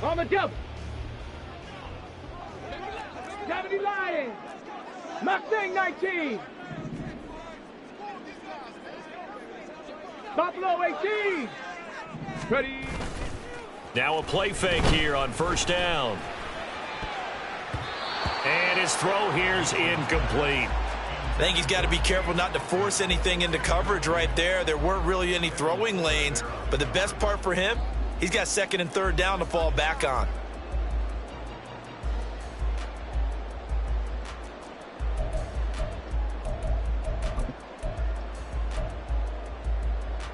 On the double. Deputy Lion. Mustang 19. Buffalo 18. Ready. Now a play fake here on first down. And his throw here's incomplete. I think he's got to be careful not to force anything into coverage right there. There weren't really any throwing lanes, but the best part for him, he's got second and third down to fall back on.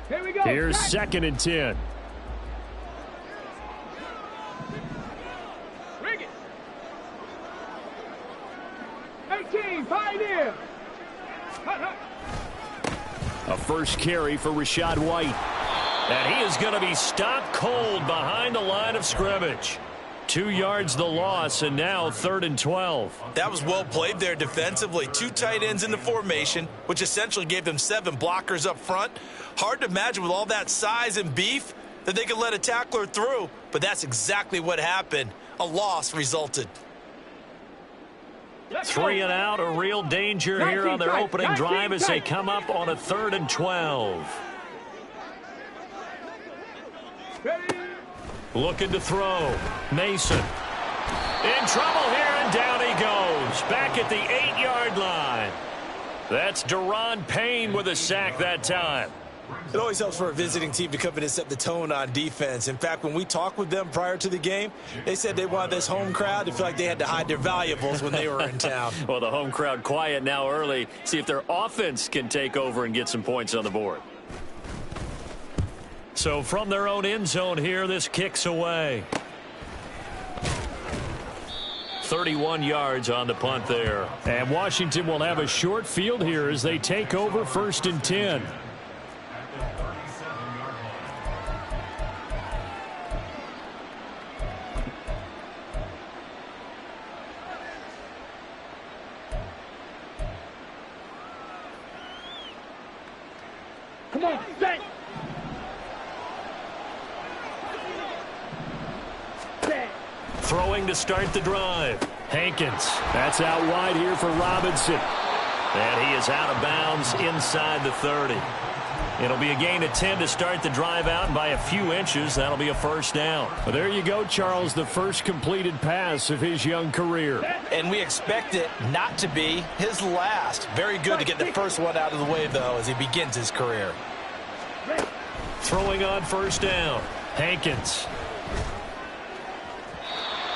Here we go. Here's second and 10. Rig it. 18, Pioneer. A first carry for Rachaad White. And he is going to be stopped cold behind the line of scrimmage. 2 yards the loss, and now 3rd and 12. That was well played there defensively. 2 tight ends in the formation, which essentially gave them 7 blockers up front. Hard to imagine with all that size and beef that they could let a tackler through, but that's exactly what happened. A loss resulted. 3 and out, a real danger here on their opening drive as they come up on a 3rd and 12. Looking to throw. Mason. In trouble here, and down he goes. Back at the 8-yard line. That's Deron Payne with a sack that time. It always helps for a visiting team to come in and set the tone on defense. In fact, when we talked with them prior to the game, they said they wanted this home crowd to feel like they had to hide their valuables when they were in town. Well, the home crowd quiet now early. See if their offense can take over and get some points on the board. So from their own end zone here, this kicks away. 31 yards on the punt there. And Washington will have a short field here as they take over 1st and 10. Come on, set. Throwing to start the drive. Hankins. That's out wide here for Robinson. And he is out of bounds inside the 30. It'll be a gain of 10 to start the drive out, and by a few inches, that'll be a first down. Well, there you go, Charles, the first completed pass of his young career. And we expect it not to be his last. Very good to get the first one out of the way, though, as he begins his career. Throwing on first down. Hankins.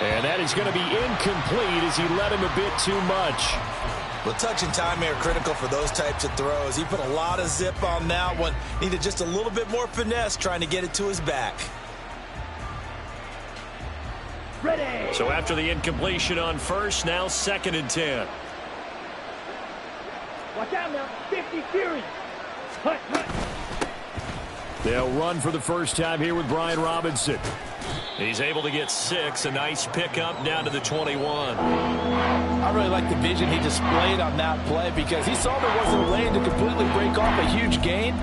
And that is going to be incomplete as he led him a bit too much. Well, touch and time are critical for those types of throws. He put a lot of zip on that one. Needed just a little bit more finesse trying to get it to his back. Ready. So after the incompletion on first, now 2nd and 10. Watch out now. 50 Fury. Hut, hut. They'll run for the first time here with Brian Robinson. He's able to get 6. A nice pickup down to the 21. I really like the vision he displayed on that play because he saw there wasn't a lane to completely break off a huge gain.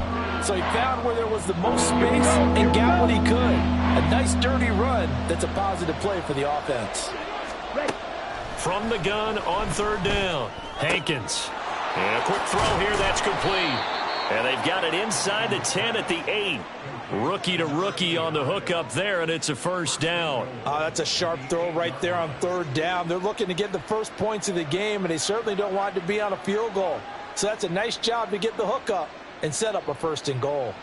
So he found where there was the most space and got what he could. A nice dirty run that's a positive play for the offense. From the gun on 3rd down. Hankins. And a quick throw here, that's complete. And they've got it inside the 10 at the 8. Rookie to rookie on the hookup there, and it's a first down. That's a sharp throw right there on 3rd down. They're looking to get the first points of the game, and they certainly don't want it to be on a field goal. So that's a nice job to get the hookup and set up a 1st and goal.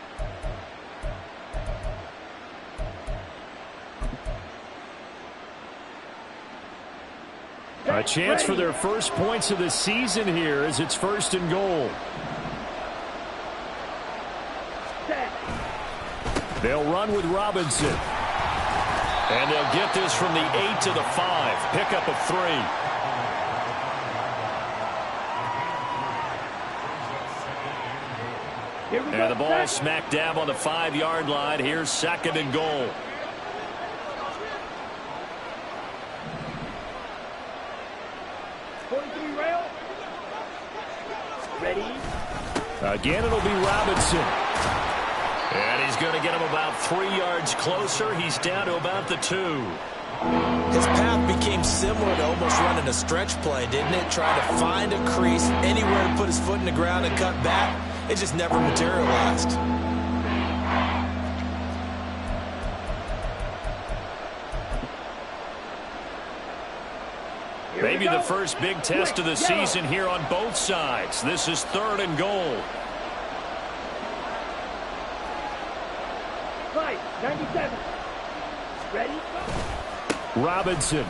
A chance for their first points of the season here as it's 1st and goal. They'll run with Robinson. And they'll get this from the 8 to the 5. Pickup of 3. And the ball smack dab on the 5-yard line. Here's 2nd and goal. Ready. Again, it'll be Robinson. And he's going to get him about 3 yards closer. He's down to about the 2. His path became similar to almost running a stretch play, didn't it? Trying to find a crease, anywhere to put his foot in the ground and cut back. It just never materialized. Maybe the first big test of the season here on both sides. This is 3rd and goal. 97. Ready? Robinson.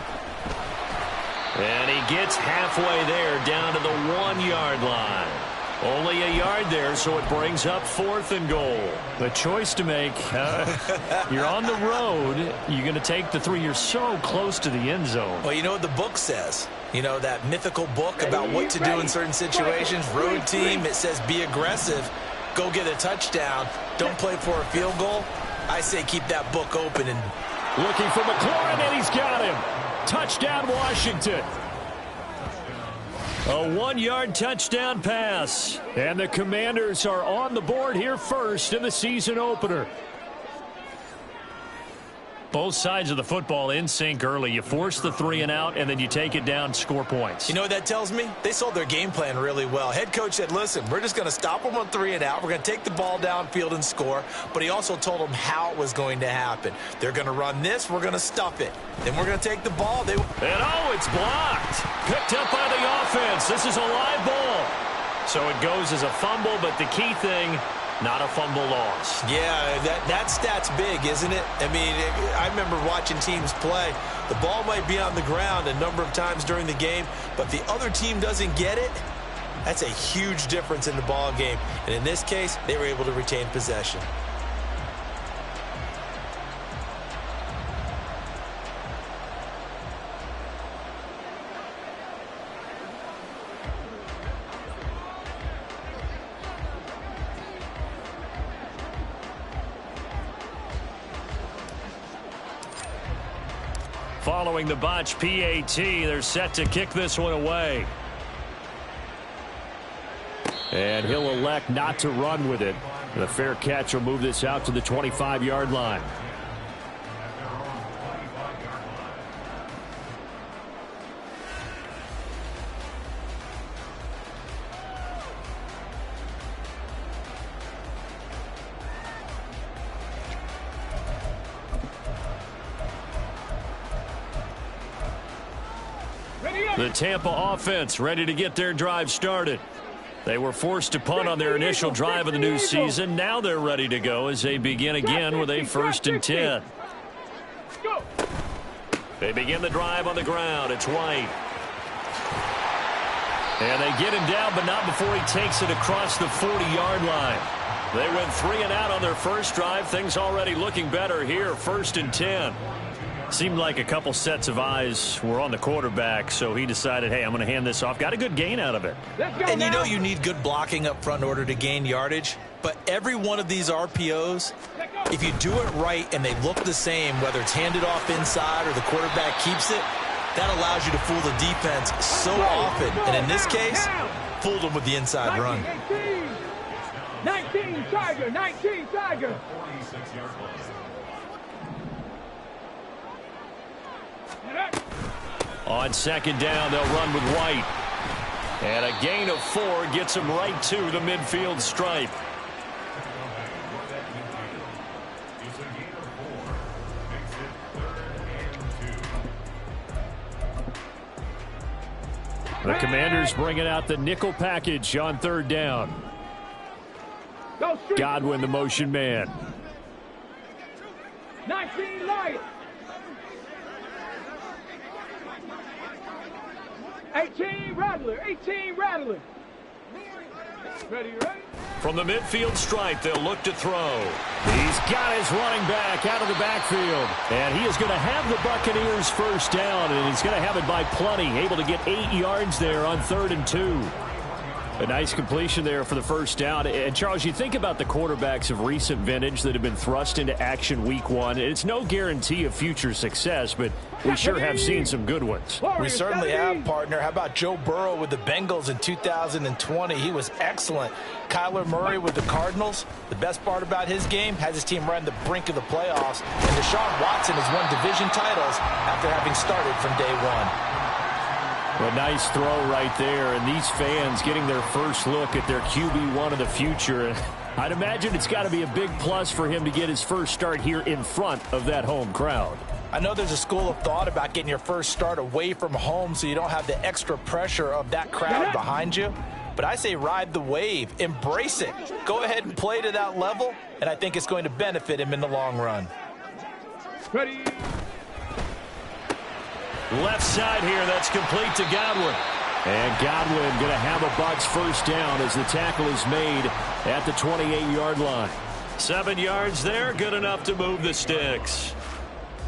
And he gets halfway there down to the 1-yard line. Only a yard there, so it brings up 4th and goal. The choice to make. You're on the road. You're going to take the 3. You're so close to the end zone. Well, you know what the book says. You know, that mythical book about what to do in certain situations. Road team, it says be aggressive. Go get a touchdown. Don't play for a field goal. I say keep that book open. And looking for McLaurin, and he's got him. Touchdown, Washington. A 1-yard touchdown pass. And the Commanders are on the board here first in the season opener. Both sides of the football in sync early. You force the 3 and out, and then you take it down, score points. You know what that tells me? They sold their game plan really well. Head coach said, listen, we're just going to stop them on 3 and out. We're going to take the ball downfield and score. But he also told them how it was going to happen. They're going to run this. We're going to stuff it. Then we're going to take the ball. And it's blocked. Picked up by the offense. This is a live ball. So it goes as a fumble, but the key thing, not a fumble loss. Yeah, that stat's big, isn't it? I mean, I remember watching teams play. The ball might be on the ground a number of times during the game, but the other team doesn't get it. That's a huge difference in the ball game. And in this case, they were able to retain possession. Following the botch PAT, they're set to kick this one away. And he'll elect not to run with it. The fair catch will move this out to the 25-yard line. The Tampa offense ready to get their drive started. They were forced to punt on their initial drive of the new season. Now they're ready to go as they begin again with a 1st and 10. They begin the drive on the ground. It's White. And they get him down, but not before he takes it across the 40-yard line. They went 3 and out on their first drive. Things already looking better here. 1st and 10. Seemed like a couple sets of eyes were on the quarterback, so he decided, hey, I'm going to hand this off. Got a good gain out of it. And you know you need good blocking up front in order to gain yardage, but every one of these RPOs, if you do it right and they look the same, whether it's handed off inside or the quarterback keeps it, that allows you to fool the defense so often. And in this case, fooled them with the inside run. 19 Tiger, 19 Tiger. On 2nd down, they'll run with White. And a gain of 4 gets him right to the midfield stripe. The Commanders bringing out the nickel package on 3rd down. Godwin, the motion man. 19 Lions. 18 Rattler, 18 Rattler. Ready, ready? From the midfield stripe, they'll look to throw. He's got his running back out of the backfield. And he is going to have the Buccaneers 1st down, and he's going to have it by plenty. Able to get 8 yards there on 3rd and 2. A nice completion there for the first down. And, Charles, you think about the quarterbacks of recent vintage that have been thrust into action week one. It's no guarantee of future success, but we sure have seen some good ones. We certainly have, partner. How about Joe Burrow with the Bengals in 2020? He was excellent. Kyler Murray with the Cardinals. The best part about his game, has his team right on the brink of the playoffs. And Deshaun Watson has won division titles after having started from day one. A nice throw right there, and these fans getting their first look at their QB1 of the future. I'd imagine it's got to be a big plus for him to get his first start here in front of that home crowd. I know there's a school of thought about getting your first start away from home so you don't have the extra pressure of that crowd behind you. But I say ride the wave, embrace it. Go ahead and play to that level, and I think it's going to benefit him in the long run. Ready. Left side here, that's complete to Godwin. And Godwin going to have a Bucs first down as the tackle is made at the 28-yard line. 7 yards there, good enough to move the sticks.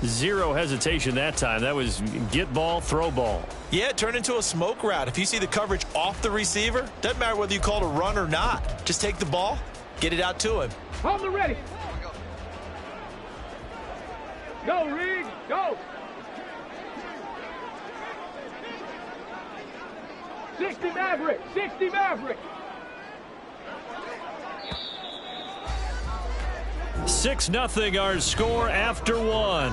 Zero hesitation that time. That was get ball, throw ball. Yeah, it turned into a smoke route. If you see the coverage off the receiver, doesn't matter whether you call it a run or not. Just take the ball, get it out to him. Hold it ready. Go, Riggs, go. 60 Maverick, 60 Maverick. 6-0 our score after one.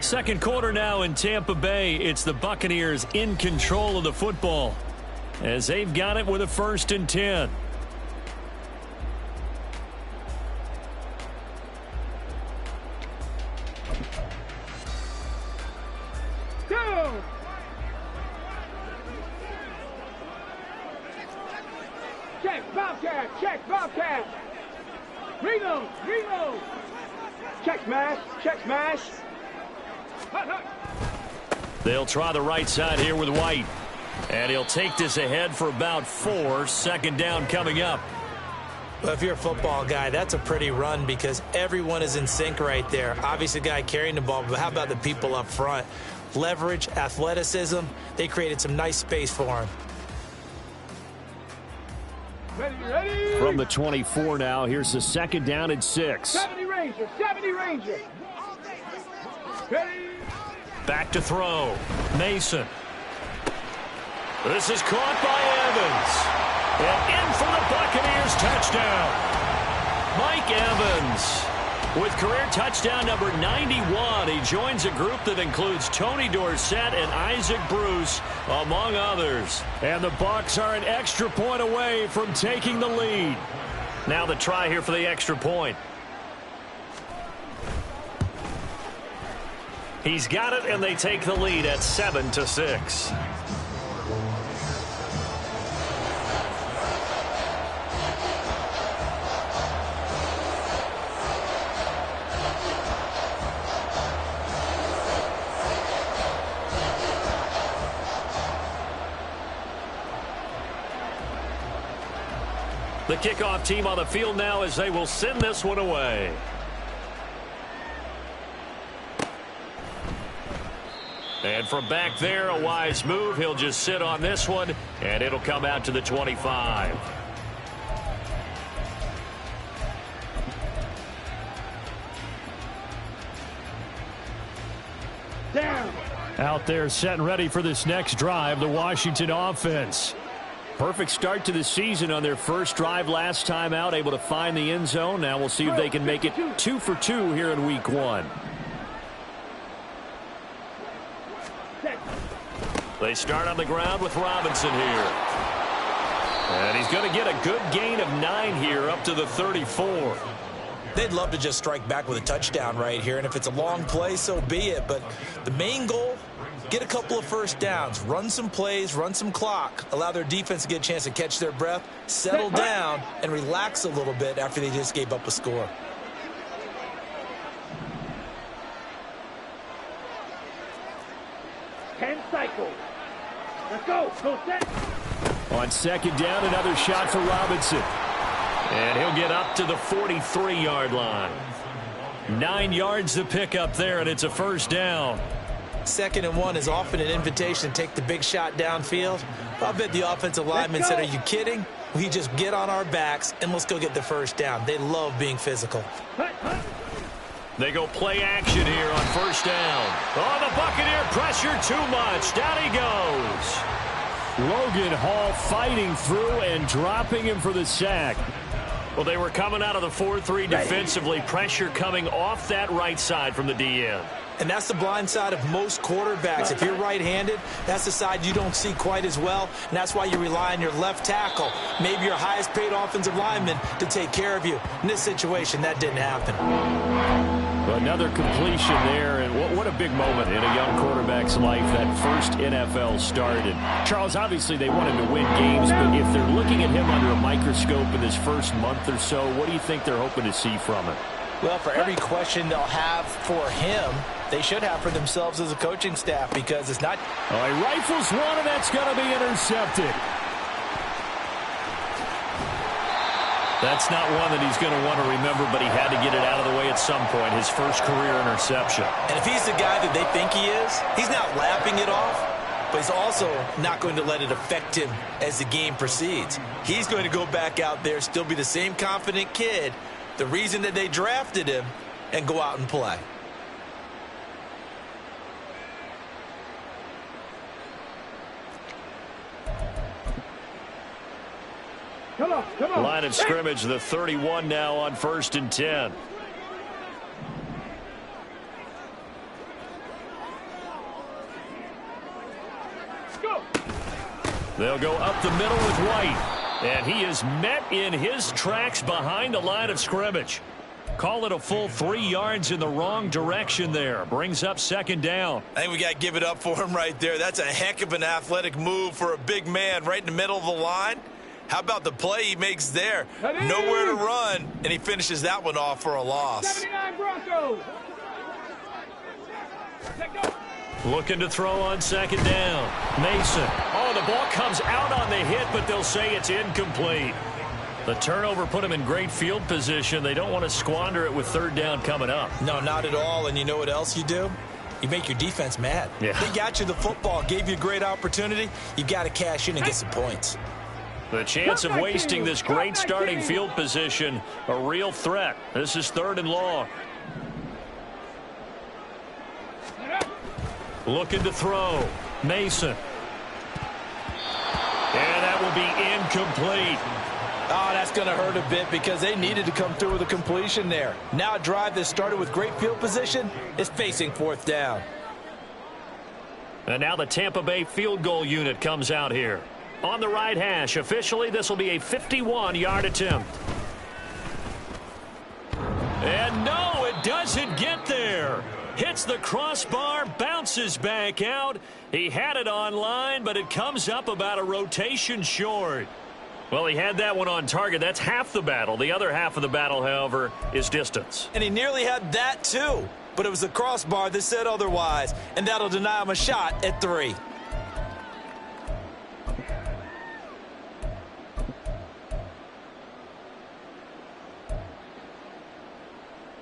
Second quarter now in Tampa Bay. It's the Buccaneers in control of the football as they've got it with a 1st and 10. Go. Check, Bobcat, check, Bobcat. Reno, Reno. Check smash, check smash. Hut, hut. They'll try the right side here with White. And he'll take this ahead for about 4. 2nd down coming up. Well, if you're a football guy, that's a pretty run because everyone is in sync right there. Obviously, the guy carrying the ball, but how about the people up front? Leverage, athleticism, they created some nice space for him. Ready, ready. From the 24 now, here's the 2nd down and 6. 70 Ranger, 70 Ranger. Ready. Back to throw. Mason. This is caught by Evans. And in for the Buccaneers touchdown. Mike Evans with career touchdown number 91. He joins a group that includes Tony Dorsett and Isaac Bruce, among others. And the Bucs are an extra point away from taking the lead. Now the try here for the extra point. He's got it, and they take the lead at 7-6. The kickoff team on the field now as they will send this one away. And from back there, a wise move. He'll just sit on this one, and it'll come out to the 25. Down. Out there set and ready for this next drive, the Washington offense. Perfect start to the season on their first drive last time out, able to find the end zone. Now we'll see if they can make it 2 for 2 here in week 1. They start on the ground with Robinson here. And he's going to get a good gain of 9 here up to the 34. They'd love to just strike back with a touchdown right here, and if it's a long play, so be it. But the main goal, get a couple of first downs, run some plays, run some clock, allow their defense to get a chance to catch their breath, settle down, and relax a little bit after they just gave up a score. Cycle. Let's go. Go set. On 2nd down, another shot for Robinson. And he'll get up to the 43-yard line. 9 yards to pick up there, and it's a first down. 2nd and 1 is often an invitation to take the big shot downfield. I bet the offensive lineman said, are you kidding? We just get on our backs and let's go get the first down. They love being physical. They go play action here on 1st down. Oh, the Buccaneer pressure too much. Down he goes. Logan Hall fighting through and dropping him for the sack. Well, they were coming out of the 4-3 defensively. Pressure coming off that right side from the DN. And that's the blind side of most quarterbacks. If you're right-handed, that's the side you don't see quite as well, and that's why you rely on your left tackle, maybe your highest-paid offensive lineman, to take care of you. In this situation, that didn't happen. Another completion there, and what a big moment in a young quarterback's life, that first NFL start. And Charles, obviously they wanted to win games, but if they're looking at him under a microscope in his first month or so, what do you think they're hoping to see from him? Well, for every question they'll have for him, they should have for themselves as a coaching staff, because it's not... Oh, he rifles one, and that's going to be intercepted. That's not one that he's going to want to remember, but he had to get it out of the way at some point, his first career interception. And if he's the guy that they think he is, he's not lapping it off, but he's also not going to let it affect him as the game proceeds. He's going to go back out there, still be the same confident kid, the reason that they drafted him, and go out and play. Come on. Line of scrimmage, the 31 now on 1st and 10. Go. They'll go up the middle with White. And he is met in his tracks behind the line of scrimmage. Call it a full 3 yards in the wrong direction there. Brings up 2nd down. I think we got to give it up for him right there. That's a heck of an athletic move for a big man right in the middle of the line. How about the play he makes there? Nowhere to run, and he finishes that one off for a loss. 79 Broncos. Looking to throw on 2nd down. Mason. Oh, the ball comes out on the hit, but they'll say it's incomplete. The turnover put him in great field position. They don't want to squander it with 3rd down coming up. No, not at all. And you know what else you do? You make your defense mad. Yeah. They got you the football, gave you a great opportunity. You got to cash in and get some points. The chance of wasting this great starting field position, a real threat. This is 3rd and long. Looking to throw. Mason. And that will be incomplete. Oh, that's going to hurt a bit, because they needed to come through with a completion there. Now a drive that started with great field position is facing 4th down. And now the Tampa Bay field goal unit comes out here. On the right hash, officially this will be a 51-yard attempt. And no, it doesn't get there. Hits the crossbar, bounces back out. He had it on line, but it comes up about a rotation short. Well, he had that one on target. That's half the battle. The other half of the battle, however, is distance. And he nearly had that too, but it was the crossbar that said otherwise, and that'll deny him a shot at 3.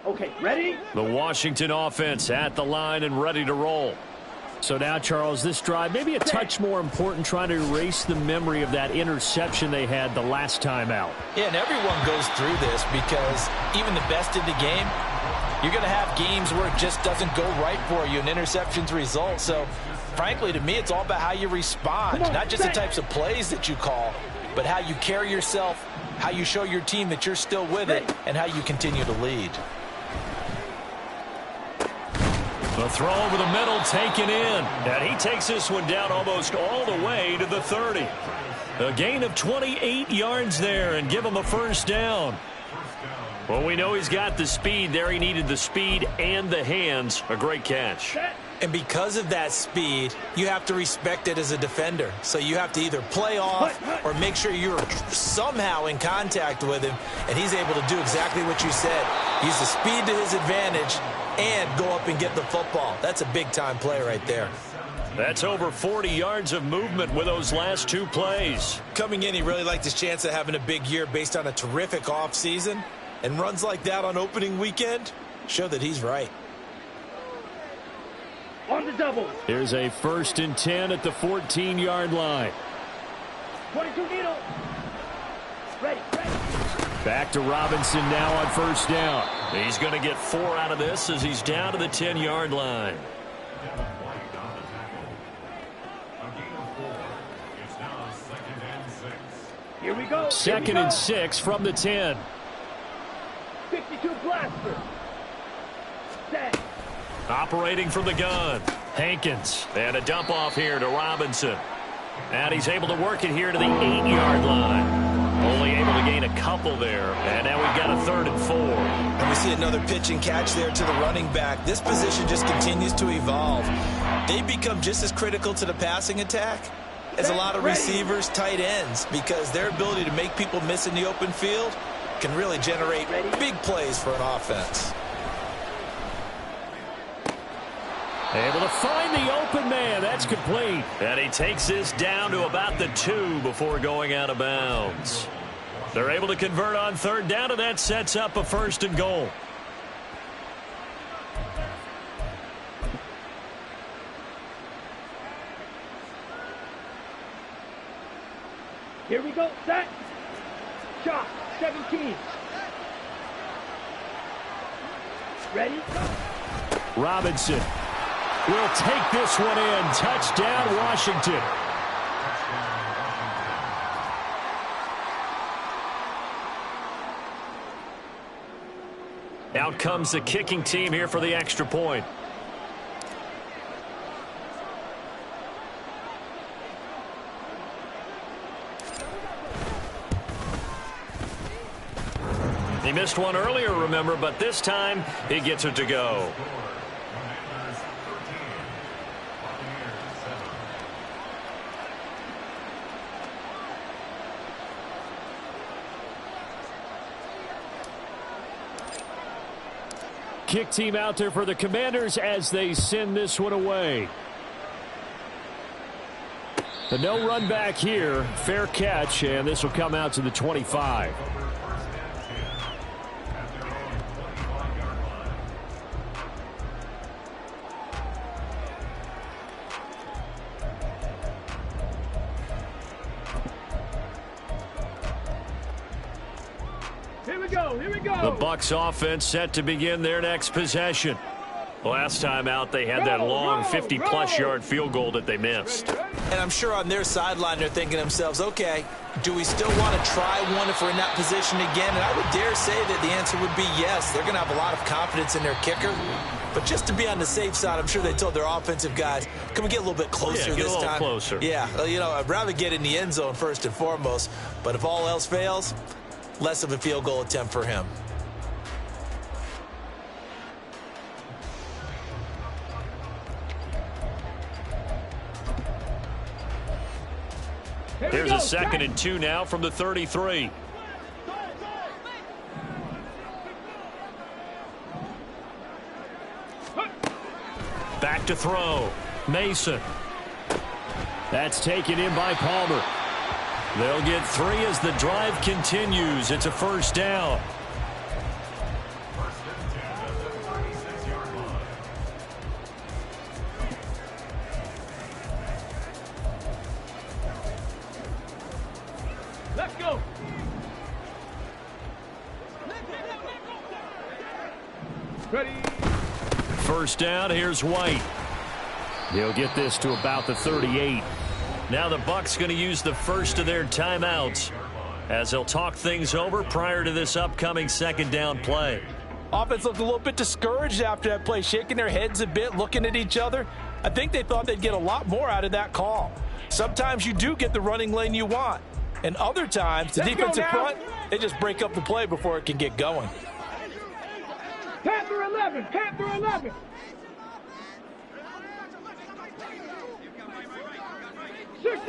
Okay, ready? The Washington offense at the line and ready to roll. So now, Charles, this drive maybe a touch more important, trying to erase the memory of that interception they had the last time out. Yeah, and everyone goes through this, because even the best in the game, you're going to have games where it just doesn't go right for you, and interceptions result. So, frankly, to me, it's all about how you respond, not just the types of plays that you call, but how you carry yourself, how you show your team that you're still with it, and how you continue to lead. The throw over the middle taken in. And he takes this one down almost all the way to the 30. A gain of 28 yards there, and give him a 1st down. Well, we know he's got the speed there. He needed the speed and the hands. A great catch. And because of that speed, you have to respect it as a defender. So you have to either play off or make sure you're somehow in contact with him. And he's able to do exactly what you said. Use the speed to his advantage and go up and get the football. That's a big-time play right there. That's over 40 yards of movement with those last 2 plays. Coming in, he really liked his chance of having a big year based on a terrific offseason. And runs like that on opening weekend show that he's right. On the double. Here's a 1st and 10 at the 14-yard line. 22 needle. Ready. Back to Robinson now on 1st down. He's going to get 4 out of this as he's down to the 10-yard line. Here we go. 2nd and 6 from the 10. 52 blaster. Set. Operating from the gun. Hankins. And a dump off here to Robinson. And he's able to work it here to the 8-yard line. Only able to gain a couple there. And now we've got a 3rd and 4. And we see another pitch and catch there to the running back. This position just continues to evolve. They become just as critical to the passing attack as a lot of receivers, tight ends, because their ability to make people miss in the open field can really generate big plays for an offense. Able to find the open man. That's complete. And he takes this down to about the 2 before going out of bounds. They're able to convert on 3rd down, and that sets up a 1st and goal. Here we go. Set. Shot. 17. Ready. Robinson will take this one in. Touchdown, Washington. Out comes the kicking team here for the extra point. He missed one earlier, remember, but this time he gets it to go. Kick team out there for the Commanders as they send this one away. The no run back here, fair catch, and this will come out to the 25. Here we go. The Bucs offense set to begin their next possession. Last time out, they had that long 50-plus yard field goal that they missed. And I'm sure on their sideline they're thinking to themselves, okay, do we still want to try one if we're in that position again? And I would dare say that the answer would be yes. They're going to have a lot of confidence in their kicker. But just to be on the safe side, I'm sure they told their offensive guys, can we get a little bit closer this time? Get a little closer. Yeah, you know, I'd rather get in the end zone first and foremost. But if all else fails, less of a field goal attempt for him. Here's a 2nd and 2 now from the 33. Back to throw. Mason. That's taken in by Palmer. They'll get 3 as the drive continues. It's a 1st down. Let's go. Ready. 1st down. Here's White. He'll get this to about the 38. Now the Bucs going to use the first of their timeouts as they'll talk things over prior to this upcoming 2nd down play. Offense looked a little bit discouraged after that play, shaking their heads a bit, looking at each other. I think they thought they'd get a lot more out of that call. Sometimes you do get the running lane you want. And other times, the defensive front, they just break up the play before it can get going. Panther 11. Panther 11.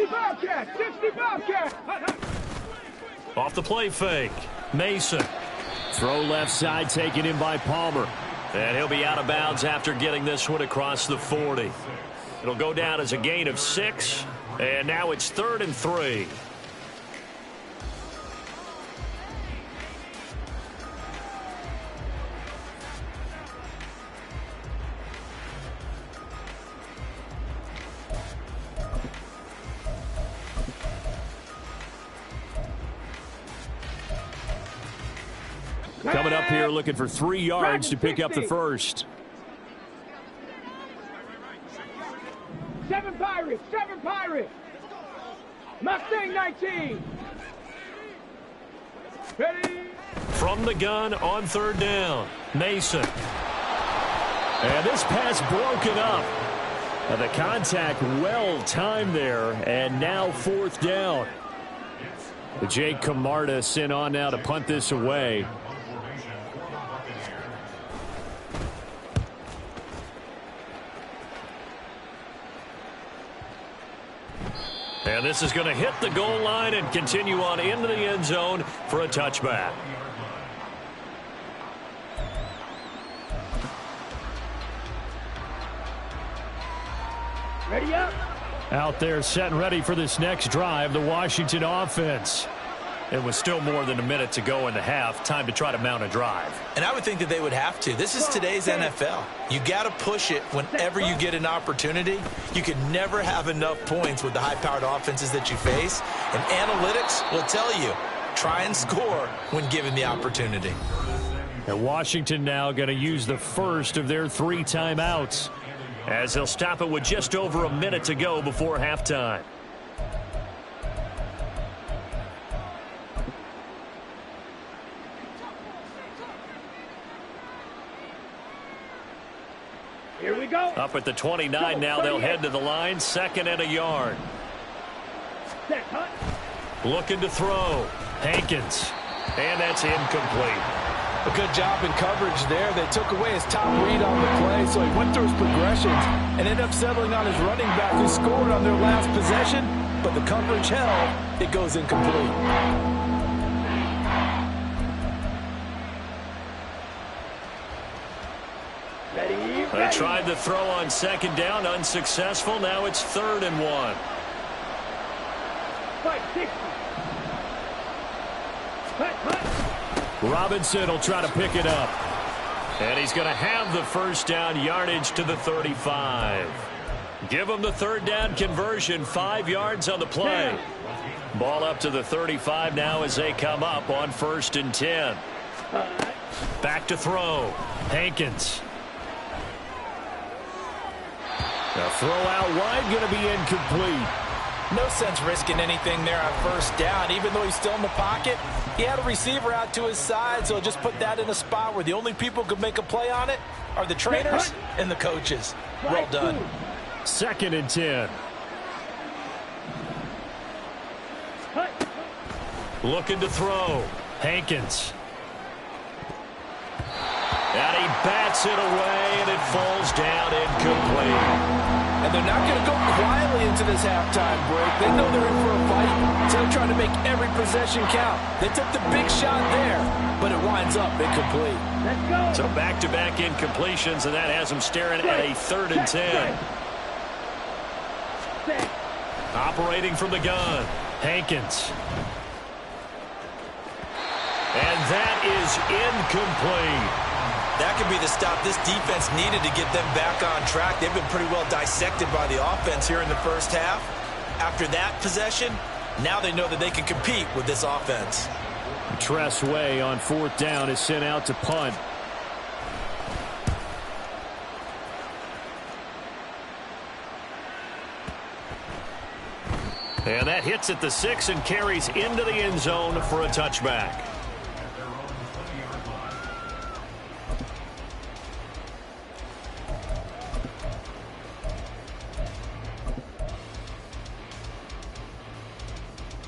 Bobcat. 60 Bobcat. Off the play fake. Mason. Throw left side taken in by Palmer. And he'll be out of bounds after getting this one across the 40. It'll go down as a gain of 6. And now it's 3rd and 3. up here looking for 3 yards to pick up the first. 7 Pirates, 7 Pirates. Mustang 19. Ready? From the gun on 3rd down, Mason. And this pass broken up. And the contact well timed there, and now 4th down. Jake Camarda sent on now to punt this away. And this is going to hit the goal line and continue on into the end zone for a touchback. Ready up. Out there set and ready for this next drive, the Washington offense. It was still more than a minute to go in the half. Time to try to mount a drive. And I would think that they would have to. This is today's NFL. You got to push it whenever you get an opportunity. You can never have enough points with the high-powered offenses that you face. And analytics will tell you, try and score when given the opportunity. And Washington now going to use the first of their 3 timeouts, as they'll stop it with just over a minute to go before halftime. Here we go. Up at the 29 now, they'll head to the line, 2nd and a yard. Set, hut. Looking to throw. Hankins. And that's incomplete. A good job in coverage there. They took away his top read on the play, so he went through his progressions and ended up settling on his running back, who scored on their last possession, but the coverage held. It goes incomplete. They tried the throw on 2nd down, unsuccessful. Now it's 3rd and 1. 560. Robinson will try to pick it up. And he's going to have the 1st down, yardage to the 35. Give him the 3rd down conversion, 5 yards on the play. Ball up to the 35 now as they come up on 1st and 10. Back to throw. Hankins. The throw out wide going to be incomplete. No sense risking anything there on 1st down. Even though he's still in the pocket, he had a receiver out to his side, so just put that in a spot where the only people who could make a play on it are the trainers and the coaches. Well done. 2nd and 10. Looking to throw. Hankins. And he bats it away, and it falls down incomplete. And they're not going to go quietly into this halftime break. They know they're in for a fight, so they're trying to make every possession count. They took the big shot there, but it winds up incomplete. Let's go. So back-to-back incompletions, and that has them staring at a 3rd and 10. Operating from the gun, Hankins. And that is incomplete. That could be the stop this defense needed to get them back on track. They've been pretty well dissected by the offense here in the 1st half. After that possession, now they know that they can compete with this offense. Tress Way on 4th down is sent out to punt. And that hits at the 6 and carries into the end zone for a touchback.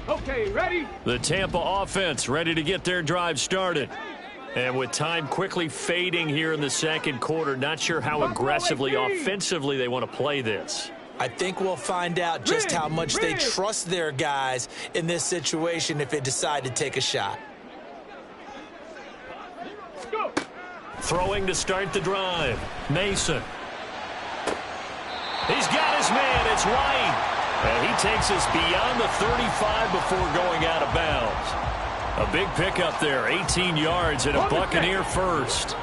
Okay, ready? The Tampa offense ready to get their drive started. And with time quickly fading here in the 2nd quarter, not sure how aggressively, offensively they want to play this. I think we'll find out just how much they trust their guys in this situation if they decide to take a shot. Go. Throwing to start the drive. Mason. He's got his man. It's White. And he takes us beyond the 35 before going out of bounds. A big pickup there, 18 yards and a Buccaneer first.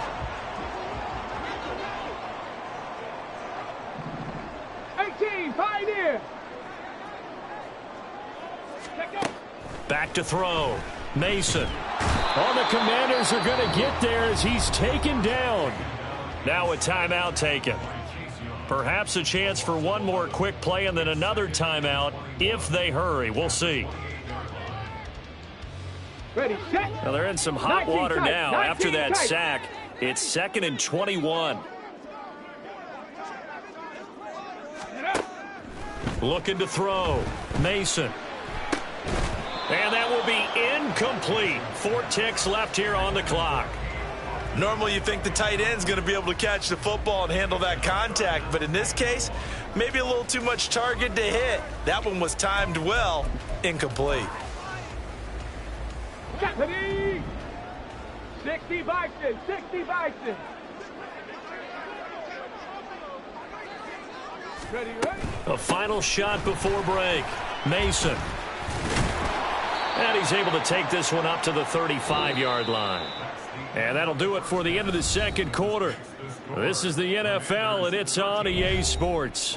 Pioneer. Back to throw. Mason. Oh, the Commanders are going to get there as he's taken down. Now a timeout taken. Perhaps a chance for one more quick play and then another timeout if they hurry. We'll see. Ready, set. Well, they're in some hot water now after that sack. It's 2nd and 21. Looking to throw. Mason. And that will be incomplete. 4 ticks left here on the clock. Normally you think the tight end's going to be able to catch the football and handle that contact, but in this case, maybe a little too much target to hit. That one was timed well. Incomplete. 60 Bison, 60 Bison. Ready, ready. A final shot before break. Mason. And he's able to take this one up to the 35-yard line. And that'll do it for the end of the second quarter. This is the NFL, and it's on EA Sports.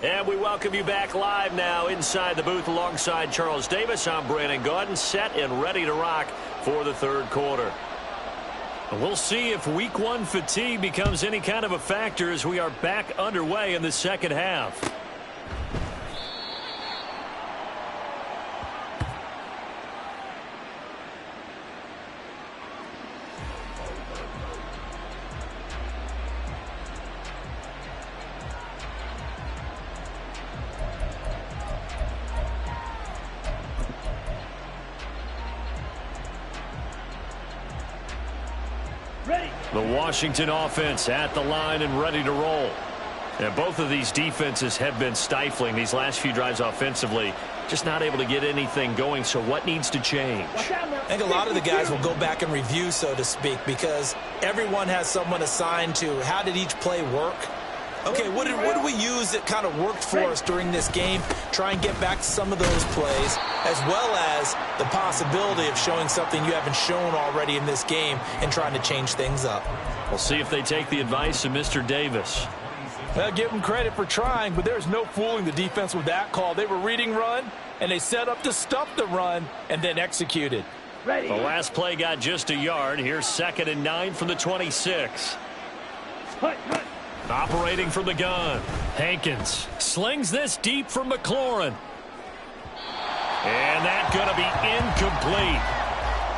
And we welcome you back live now inside the booth alongside Charles Davis. I'm Brandon Gaudin, set and ready to rock for the third quarter. And we'll see if week 1 fatigue becomes any kind of a factor as we are back underway in the second half. The Washington offense at the line and ready to roll. And both of these defenses have been stifling these last few drives offensively. Just not able to get anything going. So what needs to change? I think a lot of the guys will go back and review, so to speak, because everyone has someone assigned to how did each play work. Okay, what did we use that kind of worked for us during this game? Try and get back to some of those plays, as well as the possibility of showing something you haven't shown already in this game and trying to change things up. We'll see if they take the advice of Mr. Davis. Well, give them credit for trying, but there's no fooling the defense with that call. They were reading run, and they set up to stop the run and then executed. Ready. The last play got just a yard. Here's 2nd and 9 from the 26. Hut. Operating from the gun. Hankins slings this deep from McLaurin. And that's going to be incomplete.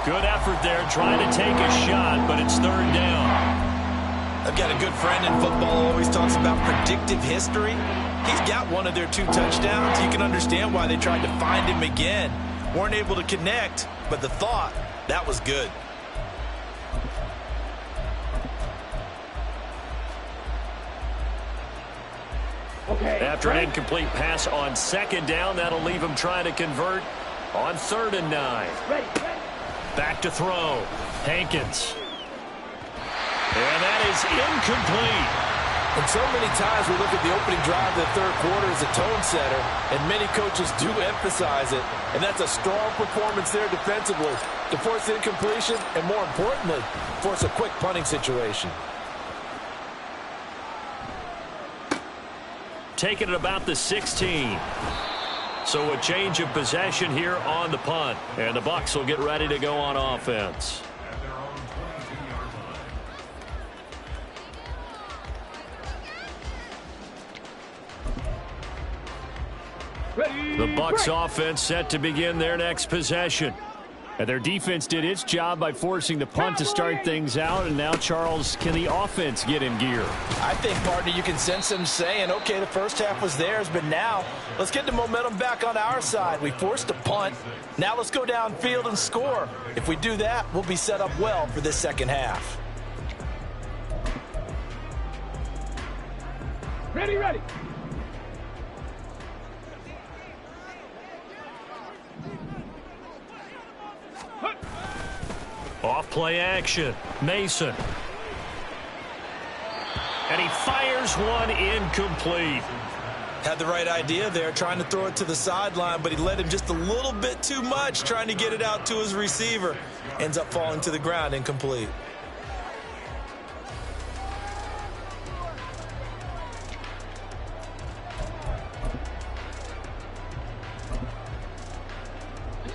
Good effort there trying to take a shot, but it's 3rd down. I've got a good friend in football who always talks about predictive history. He's got one of their 2 touchdowns. You can understand why they tried to find him again. Weren't able to connect, but the thought, that was good. Okay. After an incomplete pass on 2nd down, that'll leave him trying to convert on 3rd and 9. Ready. Back to throw. Hankins. And that is incomplete. And so many times we look at the opening drive of the third quarter as a tone setter, and many coaches do emphasize it. And that's a strong performance there defensively to force the incompletion and, more importantly, force a quick punting situation. Taking it about the 16. So a change of possession here on the punt. And the Bucs will get ready to go on offense. Ready. The Bucs offense set to begin their next possession. And their defense did its job by forcing the punt to start things out. And now, Charles, can the offense get in gear? I think, partner, you can sense them saying, okay, the first half was theirs, but now let's get the momentum back on our side. We forced a punt. Now let's go downfield and score. If we do that, we'll be set up well for this second half. Ready, ready. Off play action. Mason. And he fires one incomplete. Had the right idea there, trying to throw it to the sideline, but he led him just a little bit too much, trying to get it out to his receiver. Ends up falling to the ground, incomplete.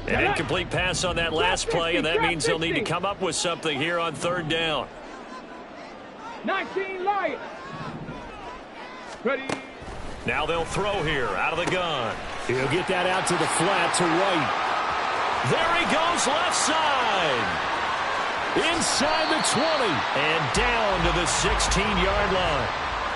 An incomplete pass on that last play, and that means they'll need to come up with something here on third down. 19 Lions. Ready. Now they'll throw here out of the gun. He'll get that out to the flat to right. There he goes left side. Inside the 20 and down to the 16-yard line.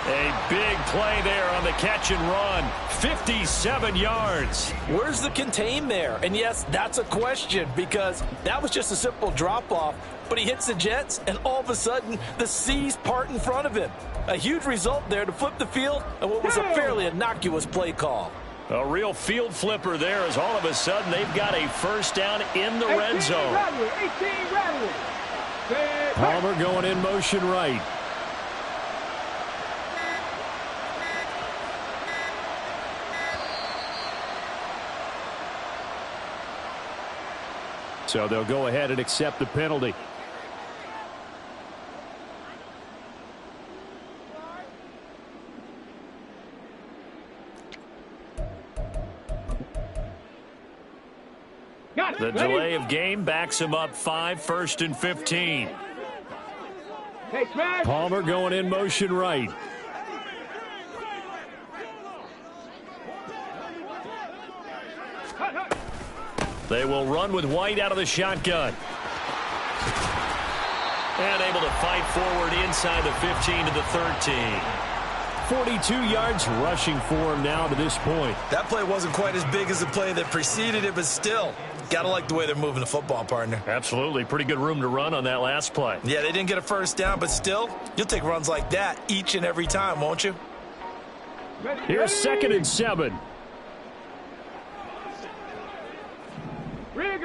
A big play there on the catch and run. 57 yards. Where's the contain there? And yes, that's a question because that was just a simple drop-off. But he hits the Jets, and all of a sudden, the seas part in front of him. A huge result there to flip the field and what was a fairly innocuous play call. A real field flipper there as all of a sudden they've got a first down in the red zone. 18 Rattler. Palmer going in motion right. So they'll go ahead and accept the penalty. The delay of game backs him up 5, 1st and 15. Hey, Palmer going in motion right. They will run with White out of the shotgun. And able to fight forward inside the 15 to the 13. 42 yards rushing for him now to this point. That play wasn't quite as big as the play that preceded it, but still, gotta like the way they're moving the football, partner. Absolutely. Pretty good room to run on that last play. Yeah, they didn't get a first down, but still, you'll take runs like that each and every time, won't you? Here's 2nd and 7.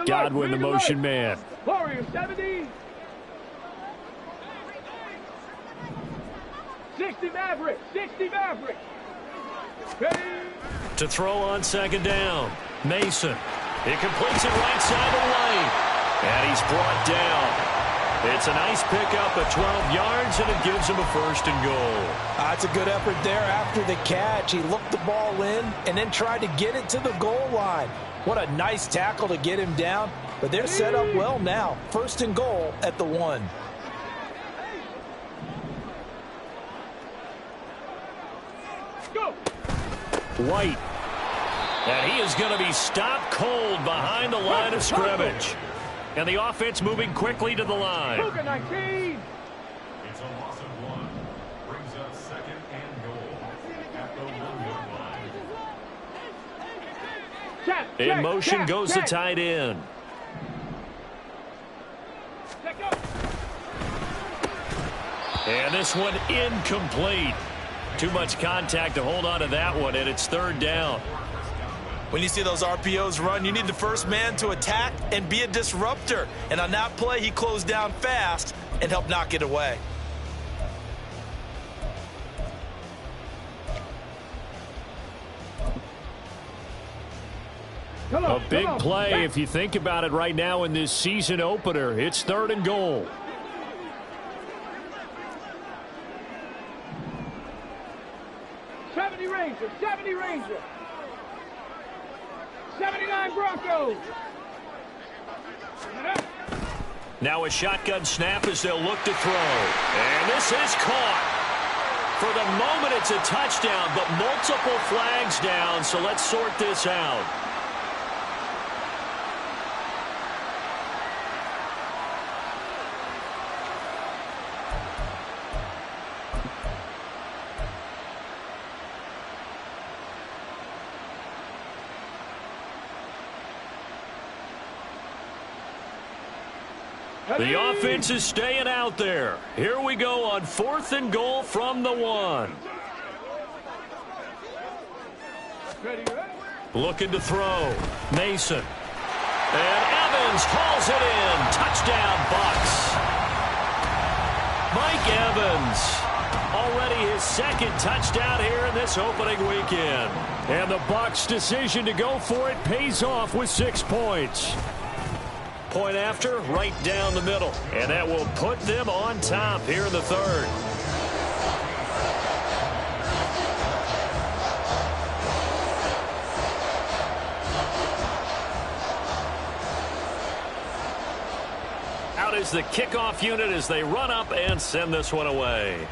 Godwin, the motion man. Warrior 70. 60 Maverick. 60 Maverick. Ready. To throw on 2nd down. Mason. He completes it right side of the lane. And he's brought down. It's a nice pickup at 12 yards, and it gives him a 1st and goal. That's a good effort there after the catch. He looked the ball in and then tried to get it to the goal line. What a nice tackle to get him down. But they're set up well now. 1st and goal at the 1. Go. White. And he is going to be stopped cold behind the line of scrimmage. And the offense moving quickly to the line. 19. It's a loss of 1. Brings up 2nd and goal at the 1-yard line. In motion goes the tight end. And this one incomplete. Too much contact to hold on to that one, and it's 3rd down. When you see those RPOs run, you need the first man to attack and be a disruptor. And on that play, he closed down fast and helped knock it away. A big play if you think about it right now in this season opener. It's 3rd and goal. Ranger, 70 Ranger. 79 Broncos. Now a shotgun snap as they'll look to throw. And this is caught. For the moment, it's a touchdown, but multiple flags down, so let's sort this out. The offense is staying out there. Here we go on 4th and goal from the 1. Looking to throw. Mason. And Evans hauls it in. Touchdown, Bucs. Mike Evans. A Already his second touchdown here in this opening weekend. And the Bucs' decision to go for it pays off with 6 points. Point after, right down the middle. And that will put them on top here in the third. Out is the kickoff unit as they run up and send this one away.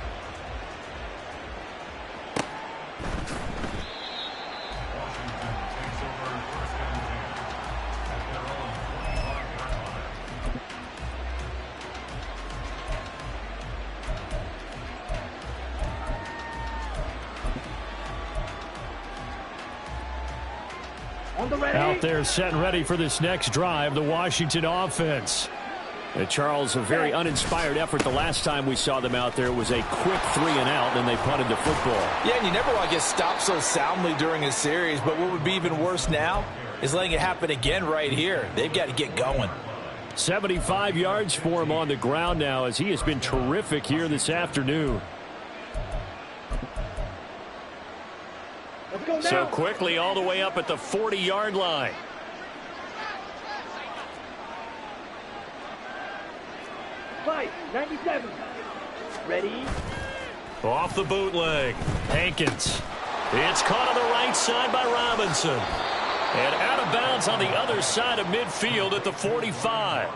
Out there set and ready for this next drive, the Washington offense. Charles, a very uninspired effort the last time we saw them out there. It was a quick 3 and out, and they punted the football. Yeah, and you never want to get stopped so soundly during a series, but what would be even worse now is letting it happen again right here. They've got to get going. 75 yards for him on the ground now as he has been terrific here this afternoon. So quickly all the way up at the 40-yard line. Fight, 97. Ready? Off the bootleg. Hankins. It's caught on the right side by Robinson. And out of bounds on the other side of midfield at the 45.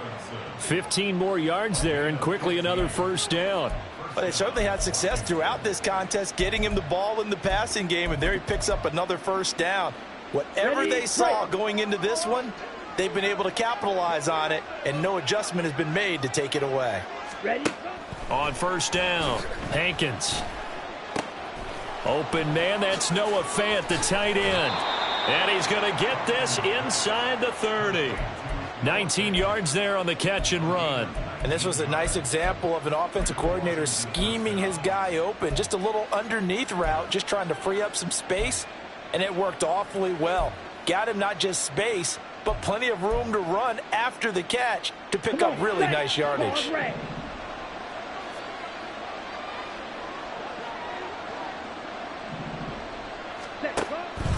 15 more yards there and quickly another first down. But they certainly had success throughout this contest getting him the ball in the passing game, and there he picks up another first down. Whatever they saw going into this one, they've been able to capitalize on it, and no adjustment has been made to take it away. Ready? On first down, Hankins. Open man, that's Noah Fant, the tight end. And he's going to get this inside the 30. 19 yards there on the catch and run. And this was a nice example of an offensive coordinator scheming his guy open. Just a little underneath route, just trying to free up some space, and it worked awfully well. Got him not just space, but plenty of room to run after the catch to pick up really nice yardage.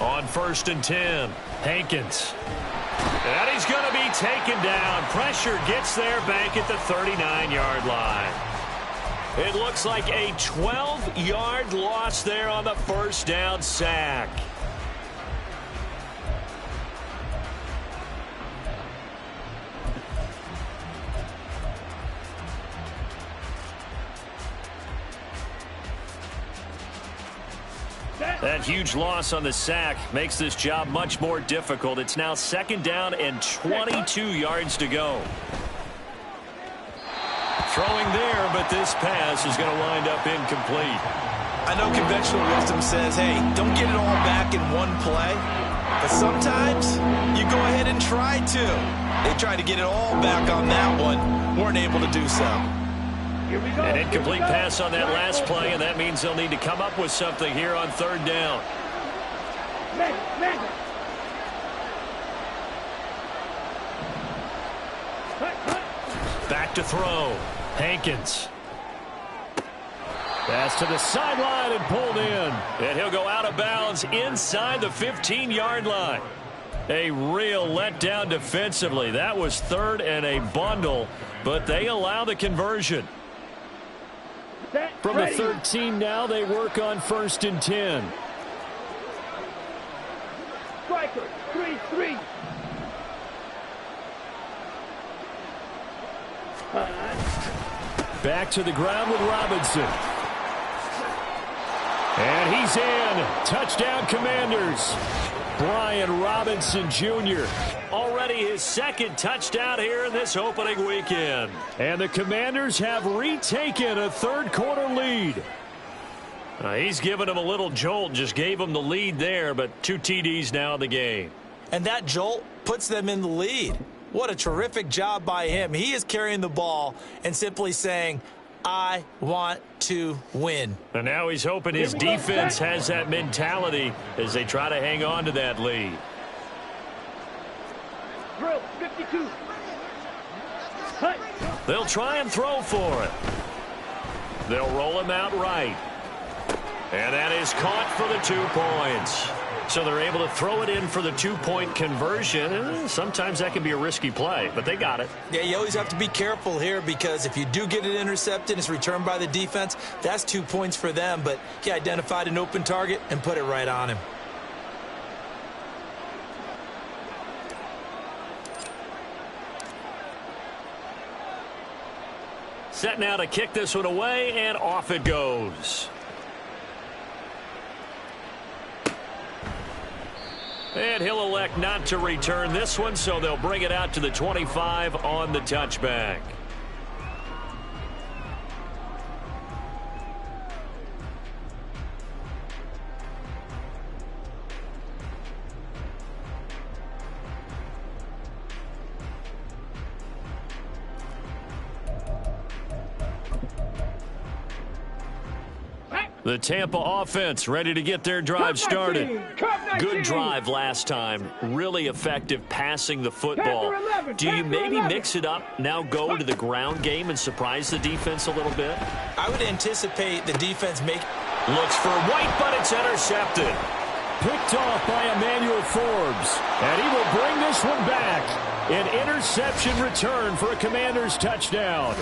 On first and 10, Hankins. And he's going to be taken down. Pressure gets there back at the 39-yard line. It looks like a 12-yard loss there on the first down sack. That huge loss on the sack makes this job much more difficult. It's now second down and 22 yards to go. Throwing there, but this pass is going to wind up incomplete. I know conventional wisdom says, hey, don't get it all back in one play. But sometimes you go ahead and try to. They tried to get it all back on that one. Weren't able to do so. An incomplete pass on that last play, and that means they'll need to come up with something here on third down. Back to throw. Hankins. Pass to the sideline and pulled in. And he'll go out of bounds inside the 15-yard line. A real letdown defensively. That was third and a bundle, but they allow the conversion. From the 13 now, they work on first and 10. Striker, 3-3. Back to the ground with Robinson. And he's in. Touchdown, Commanders. Brian Robinson Jr. Already his second touchdown here in this opening weekend. And the Commanders have retaken a third-quarter lead. He's given them a little jolt, just gave them the lead there, but 2 TDs now in the game. And that jolt puts them in the lead. What a terrific job by him. He is carrying the ball and simply saying, I want to win. And now he's hoping his defense has that mentality as they try to hang on to that lead. Drill, 52. They'll try and throw for it. They'll roll him out right. And that is caught for the 2 points. So they're able to throw it in for the 2-point conversion. Sometimes that can be a risky play, but they got it. Yeah, you always have to be careful here because if you do get it intercepted, it's returned by the defense, that's 2 points for them. But he identified an open target and put it right on him. Set now to kick this one away, and off it goes. And he'll elect not to return this one, so they'll bring it out to the 25 on the touchback. The Tampa offense ready to get their drive started. Good drive last time. Really effective passing the football. Do you maybe mix it up, now go to the ground game and surprise the defense a little bit? I would anticipate the defense Looks for White, but it's intercepted. Picked off by Emmanuel Forbes. And he will bring this one back. An interception return for a Commanders touchdown.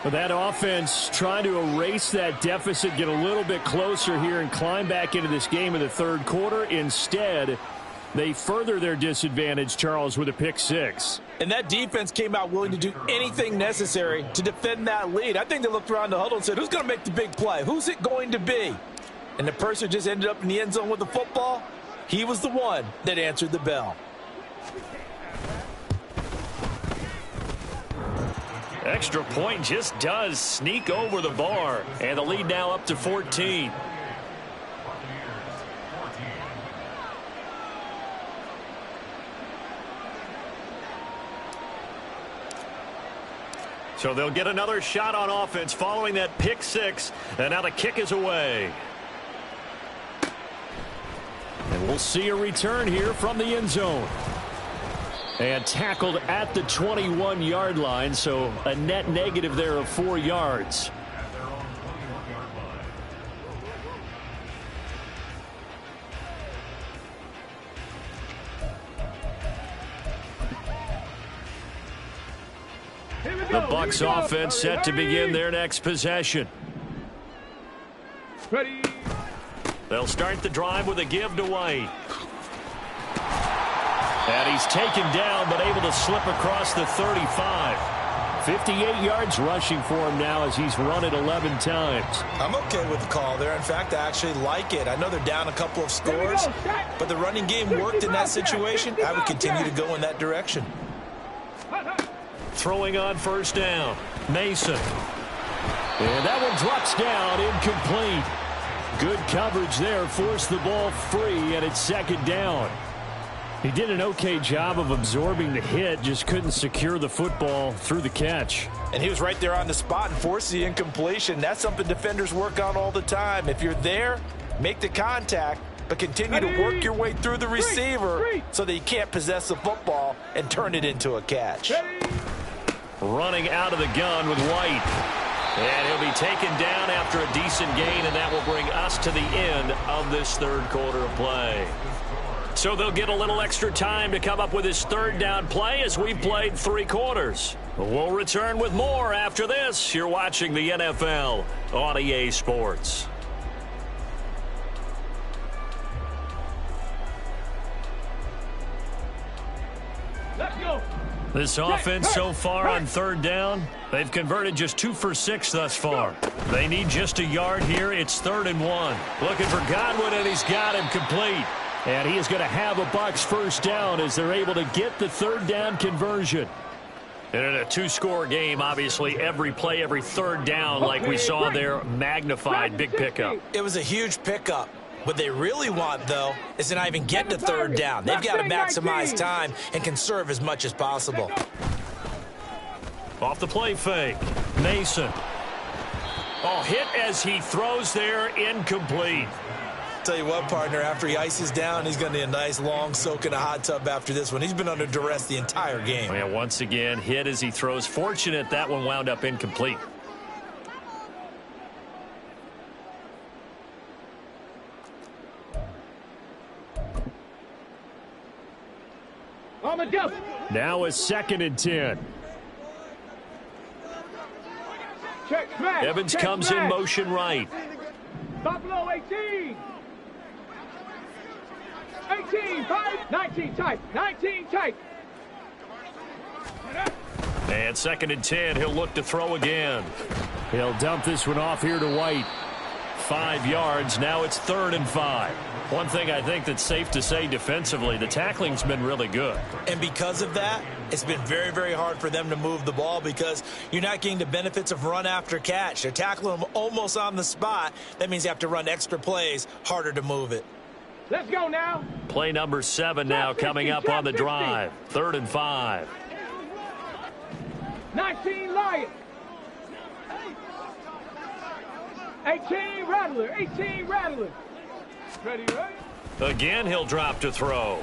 That offense trying to erase that deficit, get a little bit closer here and climb back into this game in the third quarter. Instead, they further their disadvantage, Charles, with a pick six. And that defense came out willing to do anything necessary to defend that lead. I think they looked around the huddle and said, who's going to make the big play? Who's it going to be? And the person just ended up in the end zone with the football. He was the one that answered the bell. Extra point just does sneak over the bar. And the lead now up to 14. So they'll get another shot on offense following that pick six. And now the kick is away. And we'll see a return here from the end zone. And tackled at the 21-yard line, so a net negative there of 4 yards. The Bucs offense set to begin their next possession. Ready. They'll start the drive with a give to White. And he's taken down, but able to slip across the 35. 58 yards rushing for him now as he's run it 11 times. I'm okay with the call there. In fact, I actually like it. I know they're down a couple of scores, but the running game worked in that situation. I would continue to go in that direction. Throwing on first down. Mason. And that one drops down, incomplete. Good coverage there, forced the ball free, and it's second down. He did an okay job of absorbing the hit, just couldn't secure the football through the catch. And he was right there on the spot and forced the incompletion. That's something defenders work on all the time. If you're there, make the contact, but continue to work your way through the receiver so that you can't possess the football and turn it into a catch. Running out of the gun with White. And he'll be taken down after a decent gain, and that will bring us to the end of this third quarter of play. So they'll get a little extra time to come up with his third down play as we've played 3 quarters. We'll return with more after this. You're watching the NFL on EA Sports. Let's go. This offense so far on third down, they've converted just 2 for 6 thus far. They need just a yard here. It's 3rd and 1. Looking for Godwin, and he's got him complete. And he is going to have a Bucs first down as they're able to get the third down conversion. And in a 2-score game, obviously, every play, every third down, like we saw there, magnified, big pickup. It was a huge pickup. What they really want, though, is to not even get to third down. They've got to maximize time and conserve as much as possible. Off the play fake. Mason. Oh, hit as he throws there, incomplete. Tell you what, partner, after he ices down, he's going to need a nice long soak in a hot tub after this one. He's been under duress the entire game. Yeah, once again, hit as he throws. Fortunate that one wound up incomplete. Now a 2nd and 10. Evans comes in motion right. Buffalo 18. 18, 5, 19 tight. 19 tight. And 2nd and 10. He'll look to throw again. He'll dump this one off here to White. 5 yards. Now it's 3rd and 5. One thing I think that's safe to say defensively, the tackling's been really good. And because of that, it's been very, very hard for them to move the ball because you're not getting the benefits of run after catch. They're tackling them almost on the spot. That means you have to run extra plays, harder to move it. Let's go now. Play number 7 now coming up on the drive. 3rd and 5. 19 Lions. 18 Rattler. 18 Rattler. Ready, right? Again, he'll drop to throw.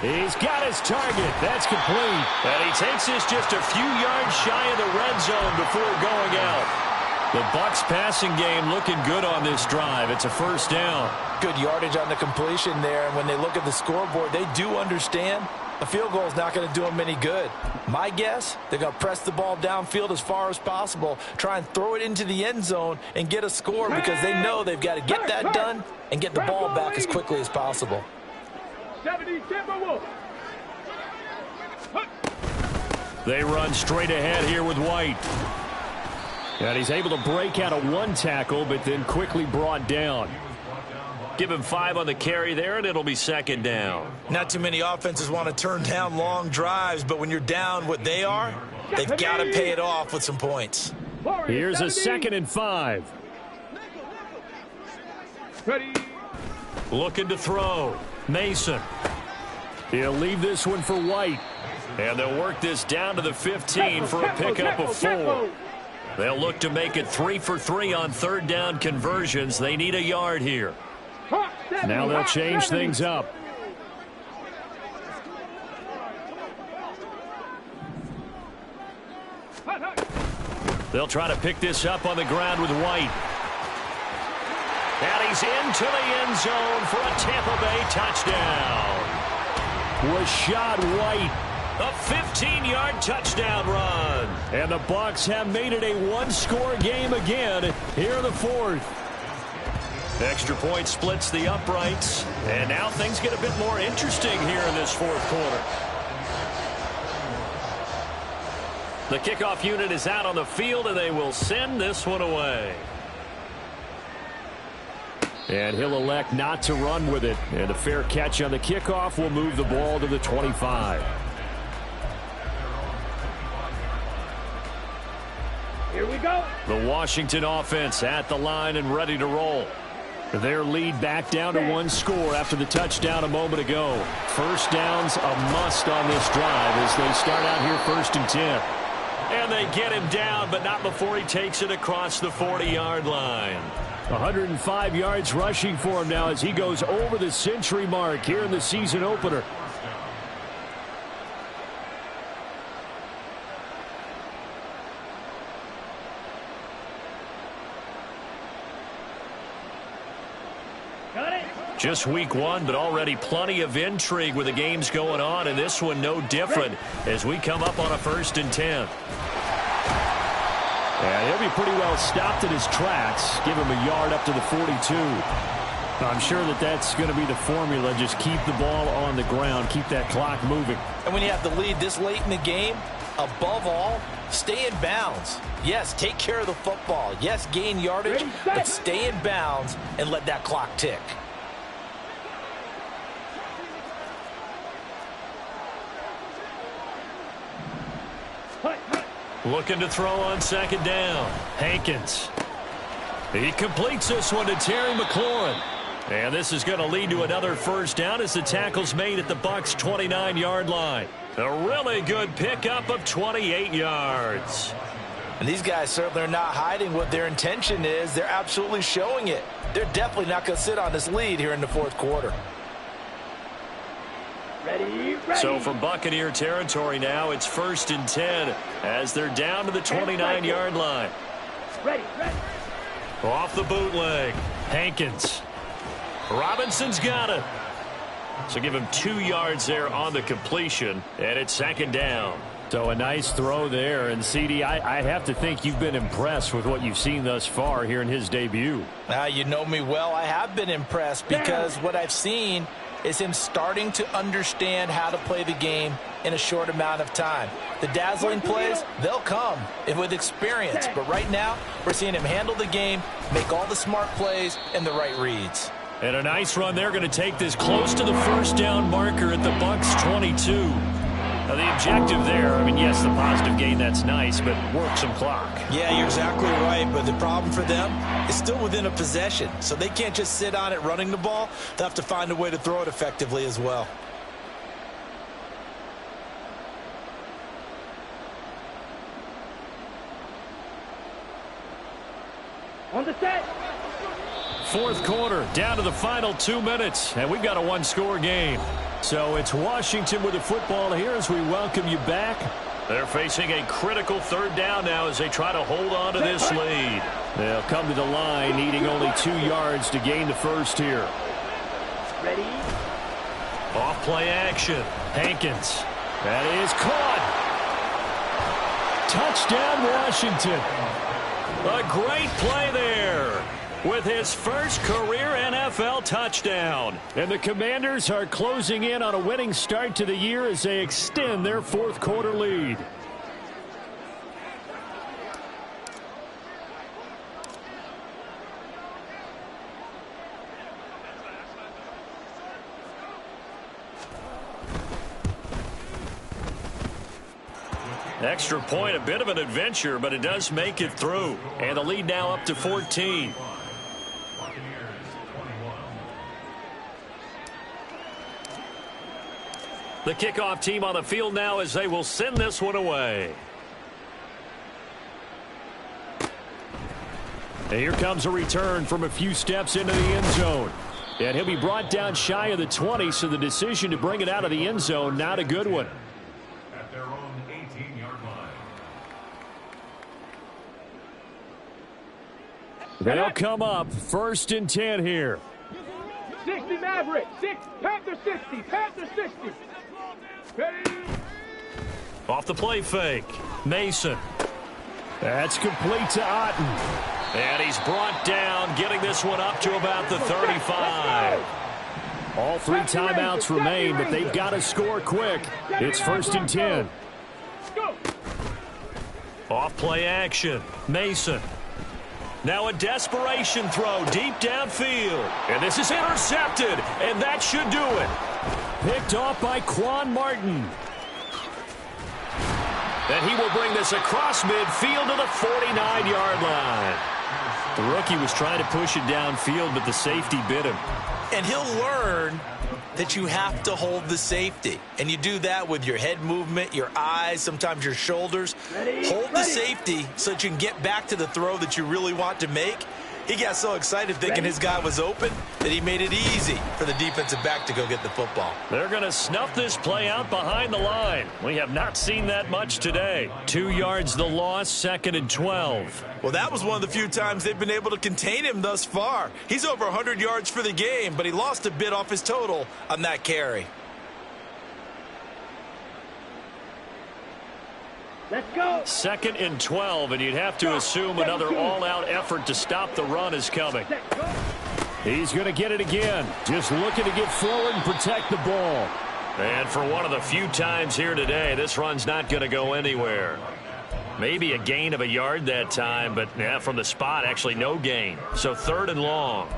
He's got his target. That's complete. And he takes this just a few yards shy of the red zone before going out. The Bucs passing game looking good on this drive. It's a 1st down. Good yardage on the completion there. And when they look at the scoreboard, they do understand a field goal is not going to do them any good. My guess, they're going to press the ball downfield as far as possible, try and throw it into the end zone and get a score because they know they've got to get that done and get the ball back as quickly as possible. 70 Timberwolves. They run straight ahead here with White. And he's able to break out of 1 tackle, but then quickly brought down. Give him 5 on the carry there, and it'll be 2nd down. Not too many offenses want to turn down long drives, but when you're down what they are, they've got to pay it off with some points. Here's a 2nd and 5. Ready. Looking to throw. Mason. He'll leave this one for White. And they'll work this down to the 15 for a pickup of 4. They'll look to make it 3 for 3 on 3rd down conversions. They need a yard here. Now they'll change things up. They'll try to pick this up on the ground with White. And he's into the end zone for a Tampa Bay touchdown. Rashad White. A 15-yard touchdown run. And the Bucs have made it a 1-score game again here in the 4th. Extra point splits the uprights. And now things get a bit more interesting here in this 4th quarter. The kickoff unit is out on the field, and they will send this one away. And he'll elect not to run with it. And a fair catch on the kickoff will move the ball to the 25. Here we go. The Washington offense at the line and ready to roll. Their lead back down to 1 score after the touchdown a moment ago. 1st down's a must on this drive as they start out here 1st and 10. And they get him down, but not before he takes it across the 40-yard line. 105 yards rushing for him now as he goes over the century mark here in the season opener. Just week 1, but already plenty of intrigue with the games going on, and this one no different as we come up on a 1st and 10. Yeah, he'll be pretty well stopped in his tracks. Give him a yard up to the 42. I'm sure that that's going to be the formula. Just keep the ball on the ground. Keep that clock moving. And when you have the lead this late in the game, above all, stay in bounds. Yes, take care of the football. Yes, gain yardage, but stay in bounds and let that clock tick. Looking to throw on 2nd down. Hankins. He completes this one to Terry McLaurin. And this is going to lead to another 1st down as the tackle's made at the Bucs' 29-yard line. A really good pickup of 28 yards. And these guys certainly are not hiding what their intention is. They're absolutely showing it. They're definitely not going to sit on this lead here in the 4th quarter. Ready. So from Buccaneer territory now, it's 1st and 10 as they're down to the 29-yard line. Ready. Off the bootleg. Hankins. Robinson's got it. So give him 2 yards there on the completion, and it's second down. So a nice throw there. And, CD, I have to think you've been impressed with what you've seen thus far here in his debut. You know me well. I have been impressed because what I've seen is him starting to understand how to play the game in a short amount of time. The dazzling plays, they'll come with experience. But right now, we're seeing him handle the game, make all the smart plays, and the right reads. And a nice run there, going to take this close to the first down marker at the Bucs 22. Now, the objective there, I mean, yes, the positive gain, that's nice, but work some clock. Yeah, you're exactly right, but the problem for them is still within a possession, so they can't just sit on it running the ball. They'll have to find a way to throw it effectively as well. On the set. Fourth quarter, down to the final 2 minutes, and we've got a one-score game. So it's Washington with the football here as we welcome you back. They're facing a critical third down now as they try to hold on to this lead. They'll come to the line needing only 2 yards to gain the first here. Ready? Off play action. Hankins. That is caught. Touchdown, Washington. A great play there with his first career NFL touchdown. And the Commanders are closing in on a winning start to the year as they extend their fourth quarter lead. Extra point, a bit of an adventure, but it does make it through. And the lead now up to 14. The kickoff team on the field now as they will send this one away. And here comes a return from a few steps into the end zone. And he'll be brought down shy of the 20, so the decision to bring it out of the end zone, not a good one. At their own 18-yard line. They'll come up 1st and 10 here. 60 Maverick. Panther 60. Panther 60. Ready? Off the play fake. Mason. That's complete to Otten. And he's brought down, getting this one up to about the 35. All 3 timeouts remain, but they've got to score quick. It's 1st and 10. Go. Off play action. Mason. Now a desperation throw deep downfield. And this is intercepted, and that should do it. Picked off by Quan Martin. And he will bring this across midfield to the 49-yard line. The rookie was trying to push it downfield, but the safety bit him. And he'll learn that you have to hold the safety. And you do that with your head movement, your eyes, sometimes your shoulders. Hold the safety so that you can get back to the throw that you really want to make. He got so excited thinking his guy was open that he made it easy for the defensive back to go get the football. They're going to snuff this play out behind the line. We have not seen that much today. 2 yards the loss, 2nd and 12. Well, that was one of the few times they've been able to contain him thus far. He's over 100 yards for the game, but he lost a bit off his total on that carry. Let's go. 2nd and 12, and you'd have to assume another all-out effort to stop the run is coming. He's going to get it again. Just looking to get forward and protect the ball. And for one of the few times here today, this run's not going to go anywhere. Maybe a gain of a yard that time, but yeah, from the spot, actually no gain. So 3rd and long.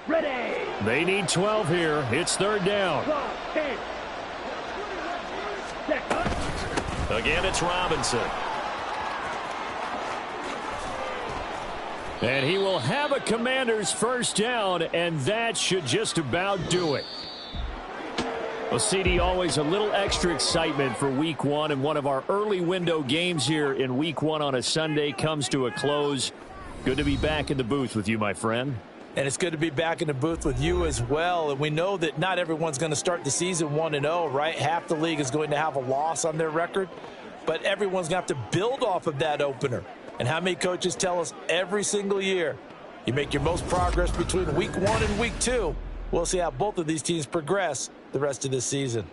Ready. They need 12 here. It's 3rd down. 10. Again, it's Robinson. And he will have a Commander's first down, and that should just about do it. Well, CD, always a little extra excitement for Week 1, and one of our early window games here in Week 1 on a Sunday comes to a close. Good to be back in the booth with you, my friend. And it's good to be back in the booth with you as well. And we know that not everyone's going to start the season 1-0, right? Half the league is going to have a loss on their record. But everyone's going to have to build off of that opener. And how many coaches tell us every single year, you make your most progress between week 1 and week 2. We'll see how both of these teams progress the rest of this season.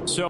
So